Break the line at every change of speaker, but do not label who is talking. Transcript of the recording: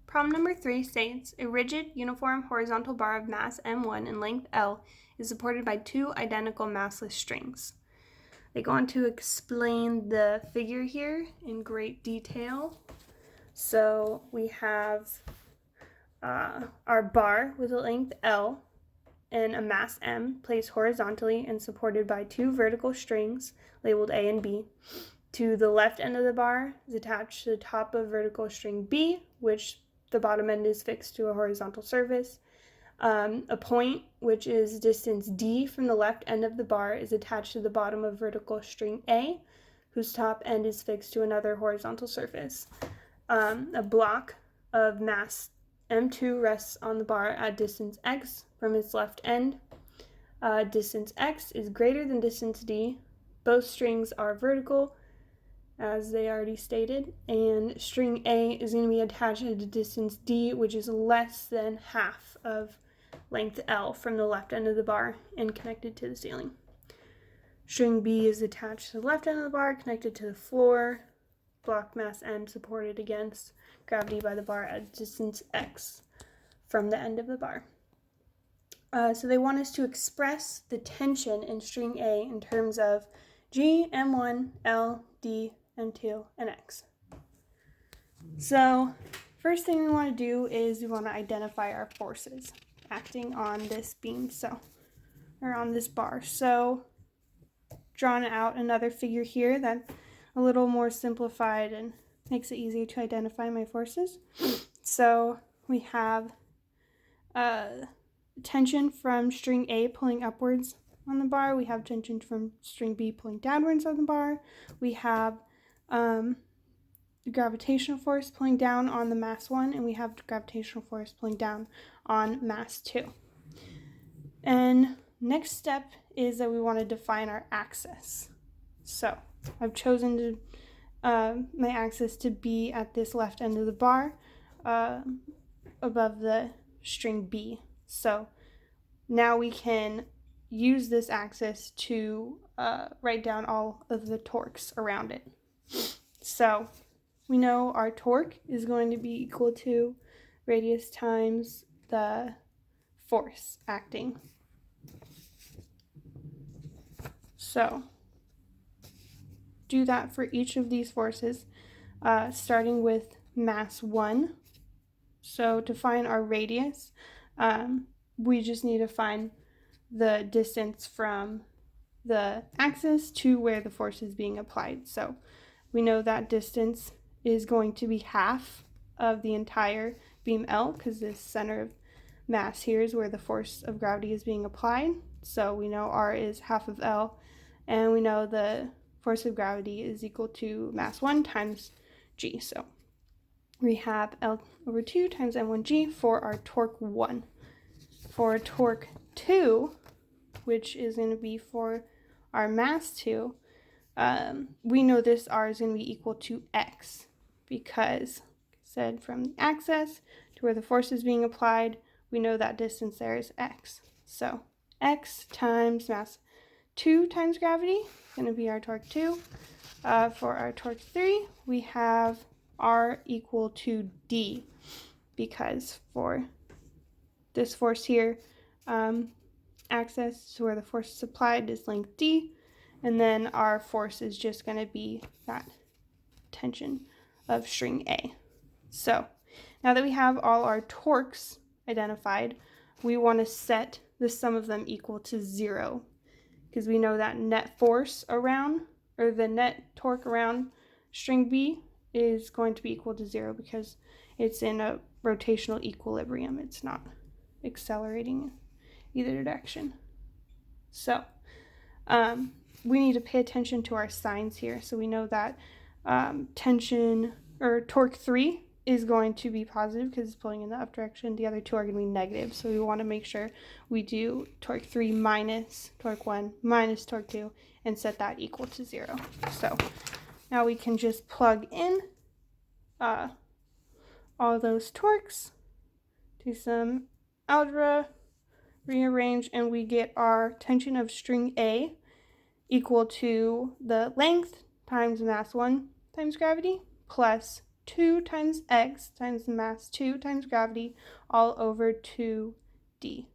Problem number 3 states, a rigid, uniform, horizontal bar of mass M1 and length L is supported by two identical massless strings. They go on to explain the figure here in great detail. So we have our bar with a length L and a mass M placed horizontally and supported by two vertical strings labeled A and B. To the left end of the bar is attached to the top of vertical string B, which the bottom end is fixed to a horizontal surface. A point, which is distance D from the left end of the bar, is attached to the bottom of vertical string A, whose top end is fixed to another horizontal surface. A block of mass M2 rests on the bar at distance X from its left end. Distance X is greater than distance D. Both strings are vertical, as they already stated, and string A is going to be attached at a distance D, which is less than half of length L from the left end of the bar and connected to the ceiling. String B is attached to the left end of the bar, connected to the floor. Block mass M supported against gravity by the bar at distance X from the end of the bar. So they want us to express the tension in string A in terms of G, M1, L, D, M2, and X. So first thing we want to do is we want to identify our forces acting on this beam, or on this bar. So drawn out another figure here that's a little more simplified and makes it easier to identify my forces. So we have tension from string A pulling upwards on the bar. We have tension from string B pulling downwards on the bar. We have the gravitational force pulling down on the mass 1, and we have the gravitational force pulling down on mass 2. And next step is that we want to define our axis. So I've chosen to my axis to be at this left end of the bar above the string B. So now we can use this axis to write down all of the torques around it. So we know our torque is going to be equal to radius times the force acting. So do that for each of these forces, starting with mass 1. So to find our radius, we just need to find the distance from the axis to where the force is being applied. So we know that distance is going to be half of the entire beam L, because this center of mass here is where the force of gravity is being applied. So we know R is half of L, and we know the force of gravity is equal to mass 1 times G. So we have L over 2 times M1G for our torque 1. For torque 2, which is going to be for our mass 2, we know this R is going to be equal to X, because, said from the axis to where the force is being applied, we know that distance there is X. So X times mass 2 times gravity is going to be our torque 2. For our torque 3, we have R equal to D, because for this force here, axis to where the force is applied is length D, and then our force is just going to be that tension of string A. So now that we have all our torques identified, we want to set the sum of them equal to 0, because we know that net force around, or the net torque around string B is going to be equal to 0, because it's in a rotational equilibrium. It's not accelerating in either direction. So we need to pay attention to our signs here. So we know that tension, or torque 3, is going to be positive because it's pulling in the up direction. The other two are going to be negative. So we want to make sure we do torque 3 minus torque 1 minus torque 2 and set that equal to 0. So now we can just plug in all those torques, do some algebra, rearrange, and we get our tension of string A equal to the length times mass 1 times gravity plus 2 times x times mass 2 times gravity all over 2d.